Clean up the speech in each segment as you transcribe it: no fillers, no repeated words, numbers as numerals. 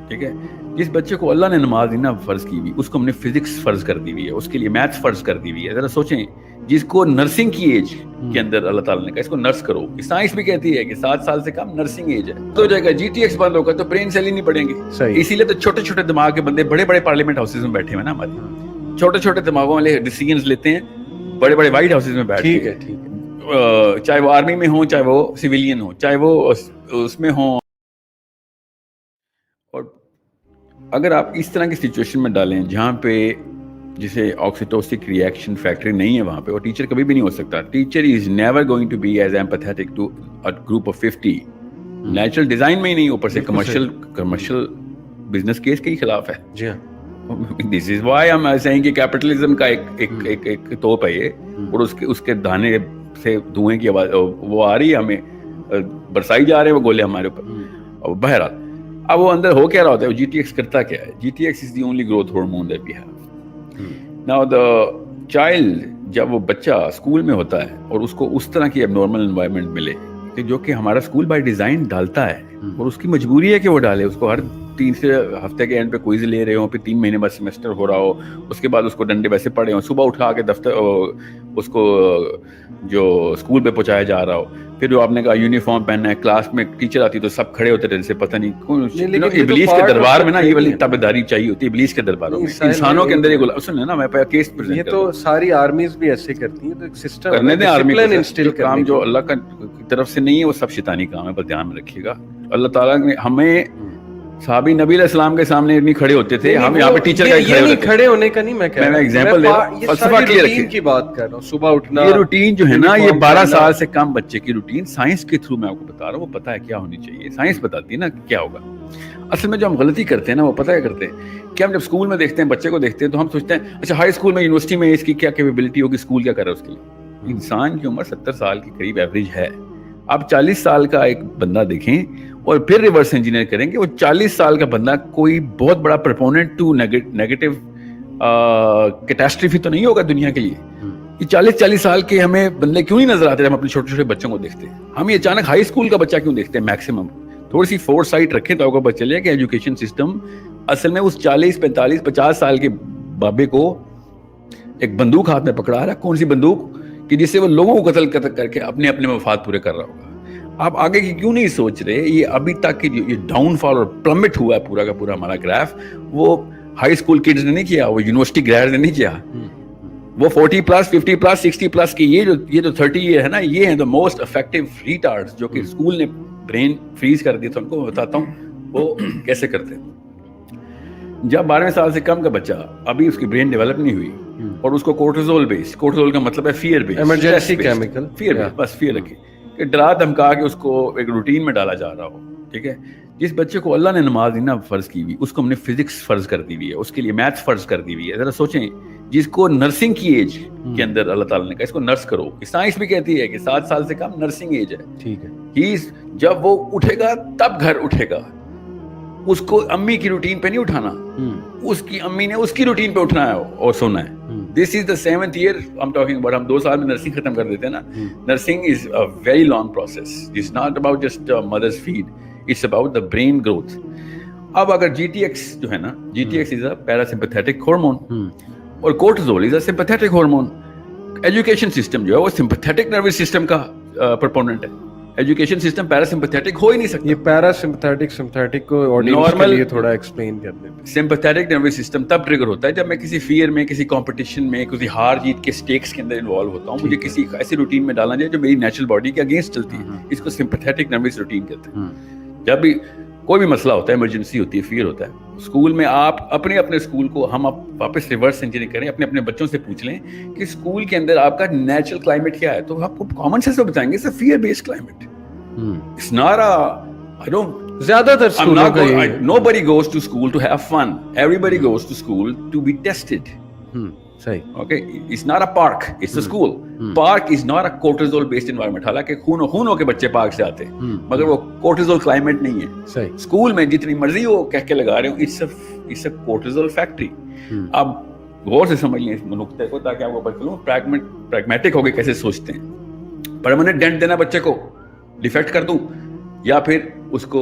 ٹھیک ہے. جس بچے کو اللہ نے نماز دینا فرض کی ہوئی, اس کو ہم نے فزکس فرض کر دی ہوئی ہے, اس کے لیے میتھس فرض کر دی ہوئی ہے. ذرا سوچیں, جس کو نرسنگ کی ایج کے اندر اللہ تعالیٰ نے کہا اس کو نرس کرو, سائنس بھی کہتی ہے کہ 7 سال سے کم نرسنگ ایج ہے. تو ہو جائے گا جی ٹی ایکس بند ہوگا تو برین سیل ہی نہیں پڑیں گے. اسی لیے تو چھوٹے چھوٹے دماغ کے بندے بڑے بڑے پارلیمنٹ ہاؤسز میں بیٹھے ہوئے نا, ہمارے چھوٹے چھوٹے دماغوں والے ڈیسیژنز لیتے ہیں بڑے بڑے وائٹ ہاؤسز میں بیٹھ کے, چاہے وہ آرمی میں ہوں, چاہے وہ سویلین ہوں, چاہے وہ اس میں ہوں. اور اگر آپ اس طرح کی سچویشن میں ڈالیں جہاں پہ جسے آکسیٹوسک ری ایکشن فیکٹری نہیں ہے وہاں پہ, اور ٹیچر کبھی بھی نہیں ہو سکتا. Teacher is never going to be as empathetic to a group of 50. Natural design میں ہی نہیں, اوپر سے کمرشل بزنس کیس کے ہی خلاف ہے. جی ہاں, دس از وائی ہم سیئنگ کہ کیپٹلزم کا ایک توپ ہے یہ, اور اس کے دانے سے دھوئیں کی آواز وہ آ رہی ہے, ہمیں برسائی جا رہے ہیں وہ گولے ہمارے اوپر. بہرحال اب وہ اندر ہو کیا رہا ہوتا ہے, جی ٹی ایکس کرتا کیا ہے؟ G T X is the only growth hormone that we have. Now the child, جب وہ بچہ اسکول میں ہوتا ہے اور اس کو اس طرح کی اب نارمل انوائرمنٹ ملے کہ جو کہ ہمارا اسکول بائی ڈیزائن ڈالتا ہے, اور اس کی مجبوری ہے کہ وہ ڈالے, اس کو ہر 3 سے ہفتے کے اینڈ پہ کوئز لے رہے ہوں, پھر 3 مہینے بعد سیمسٹر ہو رہا ہو, اس کے بعد اس کو ڈنڈے ویسے پڑے ہوں, صبح اٹھا کے دفتر اس کو جو اسکول پہ پہنچایا جا رہا ہو, پھر جو آپ نے کہا یونیفارم پہننا ہے, کلاس میں ٹیچر آتی تو سب کھڑے ہوتے رہتے, پتہ نہیں کون. ابلیس کے دربار میں نا یہ والی تابعداری چاہیے ہوتی ہے, ابلیس کے درباروں میں انسانوں کے اندر یہ سن نا, میں کیس پریزنٹ یہ تو ساری آرمیز بھی ایسے کرتی ہیں, تو ایک سسٹم کرنے دیں آرمی کو. کام جو اللہ کی طرف سے نہیں ہے وہ سب شیطانی کام ہے, پر دھیان میں رکھیے گا. اللہ تعالیٰ نے ہمیں صحابی نبی علیہ السلام کے سامنے نہیں کھڑے ہوتے تھے, ہم یہاں پہ ٹیچر کا کھڑے ہونے کا نہیں میں کہہ رہا ہوں, میں ایگزامپل دے رہا ہوں, فلسفہ کلیئر رکھیے کی بات کر رہا ہوں. صبح اٹھنا, یہ روٹین جو ہے نا, یہ 12 سال سے کم بچے کی روٹین سائنس کے تھرو میں آپ کو بتا رہا ہوں, وہ پتہ ہے کیا ہونی چاہیے, سائنس بتاتی ہے نا کیا ہوگا. اصل میں جو ہم غلطی کرتے ہیں نا, وہ پتہ ہے کرتے ہیں کہ ہم جب اسکول میں دیکھتے ہیں بچے کو دیکھتے ہیں تو ہم سوچتے ہیں اچھا ہائی اسکول میں یونیورسٹی میں اس کی کیا کیپیبلٹی ہوگی, اسکول کیا کر رہا ہے اس کے لیے. انسان کی عمر 70 سال کے قریب ایوریج ہے. آپ 40 سال کا ایک بندہ دیکھیں اور پھر ریورس انجینئر کریں کہ وہ 40 سال کا بندہ کوئی بہت بڑا پرپوننٹ ٹو نیگیٹو کیٹاسٹرفی تو نہیں ہوگا دنیا کے لیے. یہ 40 سال کے ہمیں بندے کیوں نہیں نظر آتے ہم اپنے چھوٹے چھوٹے بچوں کو دیکھتے ہیں. ہم یہ اچانک ہائی اسکول کا بچہ کیوں دیکھتے ہیں میکسیمم. تھوڑی سی فور سائٹ رکھیں تو آپ کو پتہ چلے کہ ایجوکیشن سسٹم اصل میں اس 40 45 50 سال کے بابے کو ایک بندوق ہاتھ میں پکڑا رہا ہے. کون سی بندوق کہ جس سے وہ لوگوں کو قتل کر کے اپنے مفاد پورے کر رہا ہوگا. آپ آگے کی کیوں نہیں سوچ رہے؟ یہ ابھی تک یہ ڈاؤن فال اور پلمٹ ہوا ہے پورا کا پورا ہمارا گراف, وہ ہائی اسکول کڈز نے نہیں کیا, وہ یونیورسٹی گریڈ نے نہیں کیا, وہ 40 پلس 50 پلس 60 پلس کی یہ جو 30 ایئر ہے نا, یہ ہیں دا موسٹ افیکٹو ریٹارڈز جو کہ اسکول نے برین فریز کر دی. تو ان کو میں بتاتا ہوں وہ کیسے کرتے ہیں. جب 12 سال سے کم کا بچہ, ابھی اس کی برین ڈیولپ نہیں ہوئی, اور اس کو کورٹیزول بیس, کورٹیزول کا مطلب ہے فیئر بیس, ایمرجنسی کیمیکل, فیئر بیس, بس فیئر رکھے کہ ڈرا دھمکا کے اس کو ایک روٹین میں ڈالا جا رہا ہو. ٹھیک ہے, جس بچے کو اللہ نے نماز دینا فرض کی ہوئی, اس کو ہم نے فزکس فرض کر دی ہوئی ہے, اس کے لیے میتھس فرض کر دی ہوئی ہے. ذرا سوچیں, جس کو نرسنگ کی ایج کے اندر اللہ تعالیٰ نے کہا اس کو نرس کرو, سائنس بھی کہتی ہے کہ 7 سال سے کم نرسنگ ایج ہے. ٹھیک ہے, جب وہ اٹھے گا تب گھر اٹھے گا, اس کو امی کی روٹین پہ نہیں اٹھانا, اس کی امی نے اس کی روٹین پہ اٹھنا ہے اور سونا ہے. This is the 7th year I'm talking about. ہم 2 سال میں نرسنگ ختم کر دیتے ہیں نا. Nursing is a very long process. It's not about just mother's feed. It's about the brain growth. اب اگر جی ٹی ایکس جو ہے نا, G T X is a parasympathetic hormone اور cortisol is a sympathetic hormone. Education system جو ہے وہ sympathetic nervous system کا proponent ہے. ایجوکیشن سسٹم پیراسمپتھیٹک ہو ہی نہیں سکتا. یہ پیراسمپتھیٹک سمپتھیٹک کو آڈینس کے لیے تھوڑا ایکسپلین کر دیں. سمپتھیٹک نروس سسٹم تب ٹریگر ہوتا ہے جب میں کسی فیئر میں, کسی کمپٹیشن میں, کسی ہار جیت کے سٹیکس کے اندر انوالو ہوتا ہوں. مجھے کسی ایسی روٹین میں ڈالنا جائے جو میری نیچرل باڈی کے اگینسٹ چلتی ہے, اس کو سمپتھیٹک نروس روٹین کہتے ہیں. جب بھی کوئی بھی مسئلہ ہوتا ہے, ایمرجنسی ہوتی ہے, فیئر ہوتا ہے, اسکول میں آپ اپنے اسکول کو ہم واپس ریورس انجینئر کریں, اپنے بچوں سے پوچھ لیں کہ اسکول کے اندر آپ کا نیچرل کلائمیٹ کیا ہے, تو آپ کو کامن سینس میں بتائیں گے it's a fear based climate. It's not a, I don't, زیادہ تر اسکولوں کا nobody goes to school to have fun. Everybody goes to school to be tested. صحیح. Okay, it's not a park, it's a school. Park is not a cortisol based environment. حالانکہ خون ہو کے بچے park سے آتے ہیں, مگر وہ cortisol climate نہیں ہے. صحیح. اسکول میں جتنی مرضی وہ کہہ کے لگا رہے ہوں, it's a cortisol factory. اب غور سے سمجھ لیں اس نقطے کو تاکہ آپ کو پتہ چلو پریگمیٹک ہو کے کیسے سوچتے ہیں. پرماننٹ ڈینٹ دینا بچے کو, ڈیفیکٹ کر دوں, یا پھر اس کو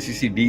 SECD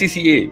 SECA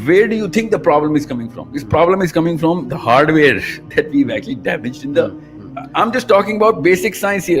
Where do you think the problem is coming from? This problem is coming from the hardware that we've actually damaged in the. I'm just talking about basic science here.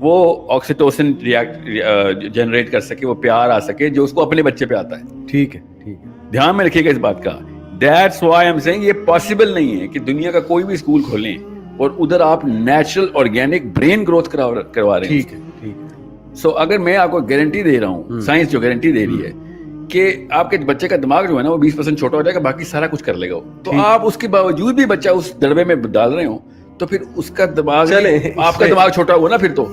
وہ oxytocin generate کر سکے, وہ پیار آ سکے جو اس کو اپنے بچے پہ آتا ہے. ٹھیک ہے, ٹھیک ہے, دھیان میں رکھیے گا اس بات کا. That's why I am seeing یہ پاسبل نہیں ہے کہ دنیا کا کوئی بھی اسکول کھولیں اور ادھر آپ نیچرل آرگینک برین گروتھ کروا رہے ہیں. ٹھیک ہے, ٹھیک ہے. سو اگر میں آپ کو گارنٹی دے رہا ہوں, سائنس جو گارنٹی دے رہی ہے کہ آپ کے بچے کا دماغ جو ہے نا وہ 20% چھوٹا ہو جائے گا, باقی سارا کچھ کر لے گا, تو آپ اس کے باوجود بھی بچہ اس دڑبے میں ڈال رہے ہوں تو پھر اس کا دماغ, آپ کا دماغ چھوٹا ہوا نا پھر تو